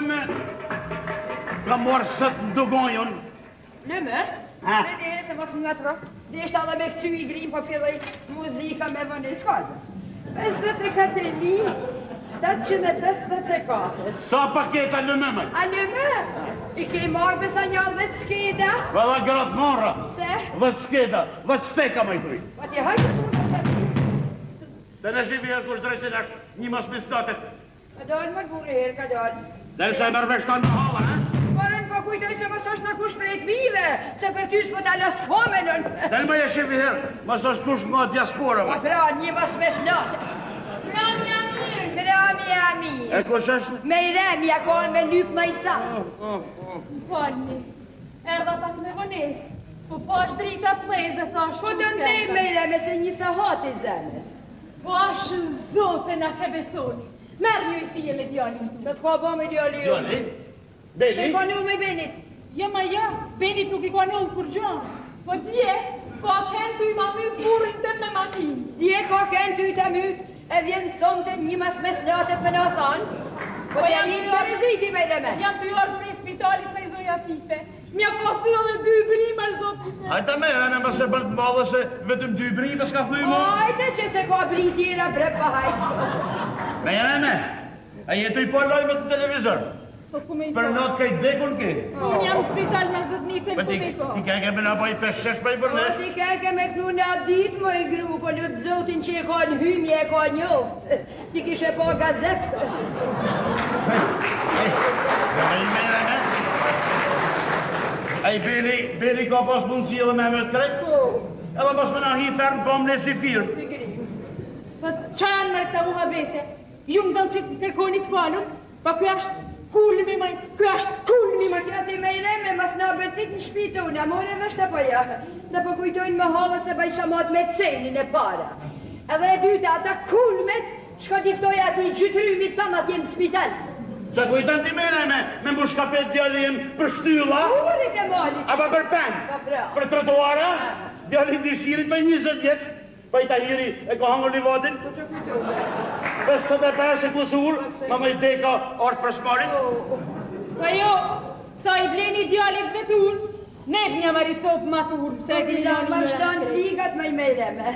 me ka morë sëtë në dugonjën. Në më? Me dhe se mos më nga tro. Dhe ishtë alla me këcu i grim po filloj muzika me vënë i shkallë. 54.784. Sa paketa në më mëj? A në më? I ke marrë besa një 10 skeda? Valla gratë marra. Se? 10 skeda, 10 steka më i thuj. Po ti hajtë të më qatë. Dhe në shivi e kush drejstin është një mos mistatet. Ka dalë më burë herë, ka dalë. Dhe se e mërveshtan në hala, he? Parën po kujtoj se mos është në kush për e të bive, se për ty s'po t'ala s'homenën. Dhe në më e shivi herë, mos është kush nga diasporëve. Po pra, një mos me shnatë. Ramja mirë. Ramja mirë. E kush është? Me i remja konë me lypë në i sa. Falni, erdha pak me vonesë, po është drita të leze, thashtë. Po të ndej me i reme se një sahat i zemë. Po është zote në ke besoni. Merë një i fije me djallin. Që të ka bo me djallin? Djallin? Që i ka null me Benit? Ja, ma ja, Benit nuk i ka null kur gjanë. Po dje, ka kënë të i ma mytë burin të me makinë. Dje ka kënë të i të mytë, e vjenë sonte një mas meslatet me në thanë. Po ja një të reziti me i reme. Jam të jorë për i spitalit se i zoja Fife. Mja ka thyrë dhe 2 brimer, zotit. Hajta me, në mëse bëllë të madhe se vetëm 2 brime s'ka thuj mu. Hajte që se ka bri tjera bre pa hajtë. Me jene, a jetu i po lojme të televizor. Për not kaj dekun ke. Unë jam spital me zëtnife në kumiko. Ti keke me në baj 5-6 pa i përnesh. Ti keke me kënu në abdit më i gru, po lutë zotin që e ka në hymje e ka njoftë. Ti kishe po gazetë. A i Beli ka pas mundësi edhe me me të krejt? Edhe pas me në hi fermë kom në si firmë. Po qa janë mërë këta muhabete? Ju më dëllë që të kërkoni të falur, po kjo është kulmi maj, kjo është kulmi maj. Kjo ti me i reme, mas në abërtit në shpitë unë, amore vështë apo ja. Se po kujtojnë me halë se baj shamat me cenin e para. Edhe e dyta, ata kulmet, shko diftoja ato i gjytrymit të në atje në spital. Që kujtën ti mene me mbush kapet djallin për shtylla? Urit e malit. Apo për pen? Për trotuara? Djallin dishirit për 20 vjetë. Pa i Tahiri e ka hangër një vatin. 55 e kusur, ma me i deka orë për shmarit. Pa jo, sa i bleni djallit vetur, ne një maritop matur. Se këta ma shtanë ligat me i mejreme.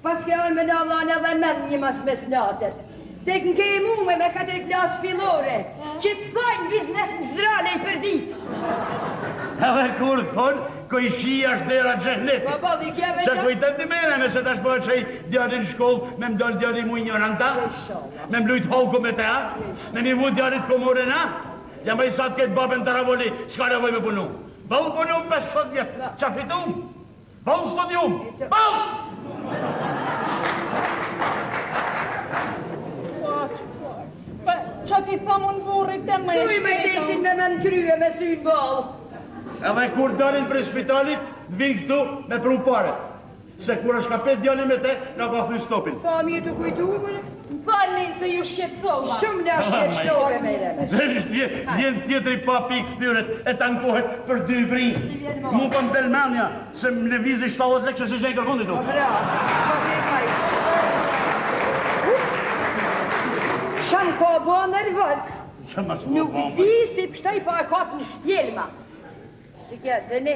Pas ke onë me në Allah edhe med një mas mesnatet. Tek në kej mume me 4 klasë filore, që të thajnë biznes në zrale i për ditë. Edhe kur thonë, koj shia është dera gjehnetit. Po, di kjeve që kujtën ti mene, me se të shpojë që i djarin shkollë, me më dollë djarin mu ignoranta, me më lujtë holku me te, me mi mu djarit komore na, jam e i satë këtë babën të ravoli, shka nevoj me punu. Bëllë punu 50 vjetë, qa fitum? Bëllë studium, bëllë! Qa ti thamë në burrit e me e shpeta? Kuj me decin me në krye me sy në balë. Edhe kur dalin për spitalit, vinë këtu me pru pare. Se kur është ka pet djali me te, në ka thuj stopin. Pa mirë të kujtu, mëre? Falni se ju shqetësova. Shumë në shqetësove me i reme. Vjen tjetëri pa pikë këtyret e tankohet për 2 vri. Mu për më delmanja, se më levizi 70 lekë që se zhenë kërkondit tu. Shanë ka bo nervës. Nuk di si pështoj pa e kapë në shtjelma. Që kja, Dene,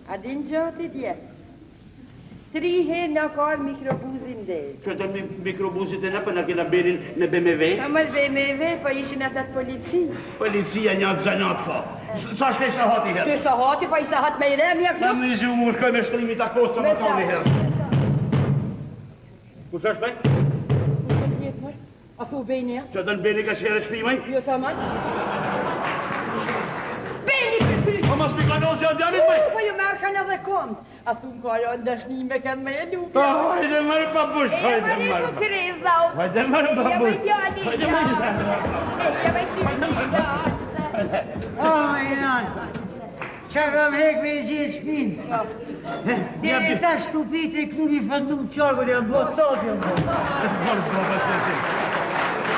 a din gjatë i dje? 3 herë në karë mikrobuzin dhe. Që të mikrobuzit e në për në kena berin me BMW? Ka mërë BMW, pa ishin atat policisë. Policia një atë zanat ka. Sa shkej sahati herë? Të sahati, pa i sahat me i remja këtu? Në në zi u mu shkoj me shtrimi të akot sa më ka një herë. Kus është bëj? A thu Bejnia? Që të në Beni ka shere shpimaj? Jo të manë. Bejni për kry! Po mas pikanoz që janë djarit bëj? Po ju merë kanë edhe kond. A thu në karo në dëshnime kanë me e lupi. Hajde mërë pa bush, hajde mërë. E mërë për kryzau. Hajde mërë pa bush. Hajde mërë Qa kam hek me i gjithë shpinë? Dere ta shtupit e klubi fëndu më qarko dhe më botot jo më.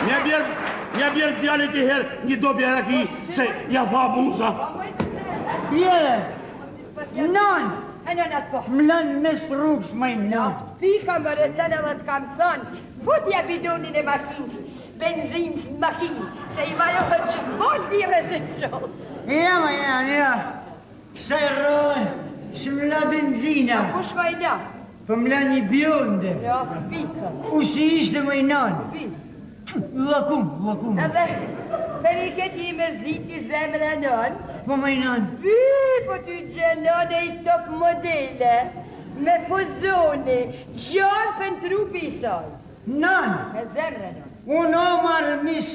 Një bjerë djallit i herë, një do bjerë aki, se ja tha buza. Bjerë, non, E në atë po. më lënë mes rrugës më i non. Pika më rëcene dhe të kam thënë, futja bidonin e makinës, benzinës në makinë, Se I marrë gjithmonë bire se të qohë. Ja. Kësaj rrë, që më la benzina. Ku shkoj da? Po më la një bjonde. Jo, pika. U si ishte më I nanë. Pika. Lakum. Edhe, për I këti I mërziti zemre nënë. Po më I nanë. Po ty gjenone I top modele, me fuzone, gjallë për në trupi I saj. Nanë. Me zemre nënë. Unë o marë mis,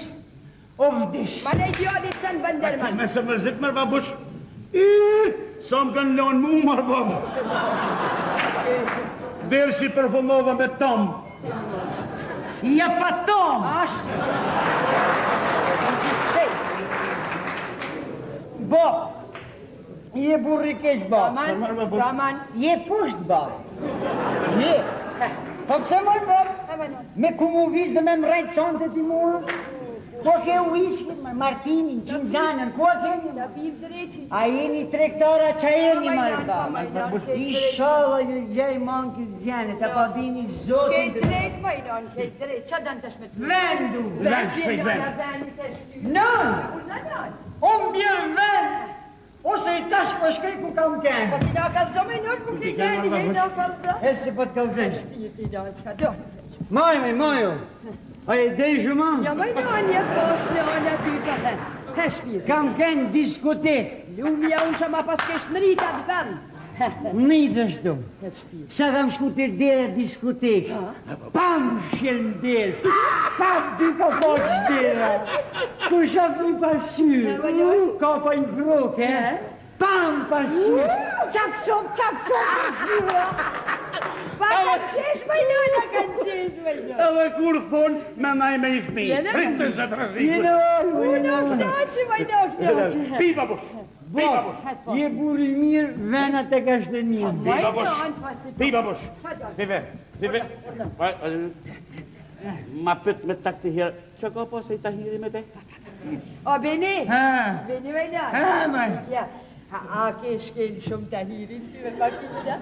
o vdish. Ma ne gjallë I të në bënderman. Me se mërzit mërë babush. Sa më kanë lonë mu marë babë. Delë si përfumova me tomë. Ja pa tomë. Ashtë. Bo, je burri keq ba. Raman. Je pusht ba. Je. Po pëse mërë ba? Me ku mu vizë dhe me më rejtë sonte ti mua? Ko ke whisky, martini, qinzanën, ko ke? Da pivë dreqi. A jeni trektara qa jeni marë ba? Ishala ju gjej manki zjene, ta pa bini zotin Kej drejt, majnon, kej drejt. Qa dënë të shmet? Vendu. Vend, shpejt vend. Nën. Unë bjerë vend. Ose I tash po shkej ku kam Po kenë. ti da kalzo me nërë, ku ti keni, ne da kalzo. E se po t'kalzesh. Ti da, qka do? Mojo. A e dej shumë? Ja, majnon, je posh me anë aty të he. He shpirë. Kam kenë diskotek. Lumja unë që ma pas kesh në rita të vend. Në I dështu. He shpirë. Sa kam shku të dhere diskotekës. Pam shkel në des. Pam dy ka poqë dhere. Ku shaf një pasyrë. Ka pa I vrok, Pam pasyrë. Qap-qop pasyrë. Pa kanë qesh, majnon, kanë qesh, majnon. Edhe kur thonë me maj me I fmi. Pritë se të rëzikë. Unë këtaqë, majnon, këtaqë. Pi babush. Pi babush. Je buri mirë, venat e ka shtë një. Pi babush. Pive. Ma pët me tak të hirë. Që ka po se I ta hiri me te? O, Beni. Beni, majnon. maj. Ja. A ke shkel shumë të hirin ty me makina?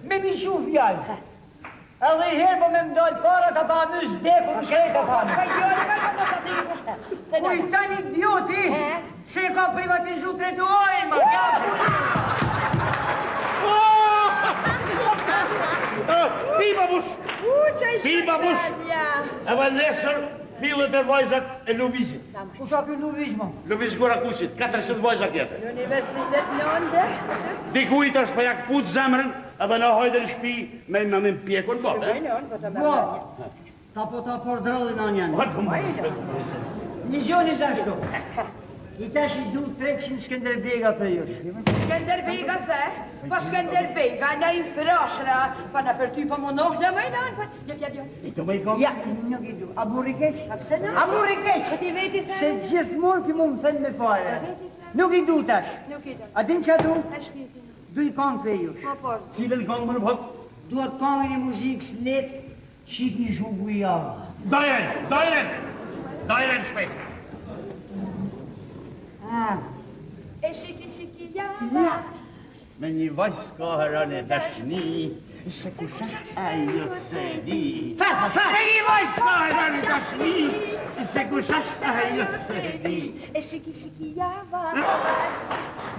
Me mi shu fjallë. Edhe I herë po me mdojtë para të pa mësë deku në krejtë panë. Pa gjore, pa ka të të kushtë. Uj, tani idioti, se ka privatizu tretuarin, ma. Pi babush. Pi babush. Edhe nesër fillet e vajzat e Luvizit. Ku sa ky Luviz, ma? Luviz Gorakusit, 400 vajzat jetë. Universitet Londë. Dikujt është për jak put zemrën, edhe në hajde në shpi me më pjekun po. Bo, ta po ta por drallin a njën. Një gjoni të ashtu. I tash I du 300 Skënderbega për ju. Skënderbega se? Po Skënderbega, në I frashra, pa në për ty po mundoh në majnan, po jepja. I të më I kom? Ja, nuk I du. A burri keq? A pëse në? A burri keq? Po ti veti se? Se gjithmonë ki mu më thënë me fare. Nuk I du tash. Nuk I do. A din që du? A shpiti. Du I kongë për ju. Po por. Cilën kongë më në bëhë? Duhet kongën e muzikës letë, shik një shumë bujava. Dajren shpejt. E shiki java. Me një vajzë ka herën e dashni, se ku shasht ajo se di. Farë! Me një vajzë ka herën e dashni, se ku shasht ajo se di. E shiki java.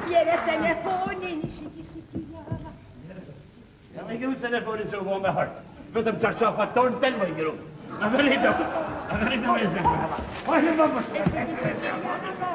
Bjere telefonin, shiki java. Ja me gru telefonin se u bo me hërë. Vetëm qarqafat tonë tel më I gru. A veritë me zërë. Ojë, babë. E shiki java.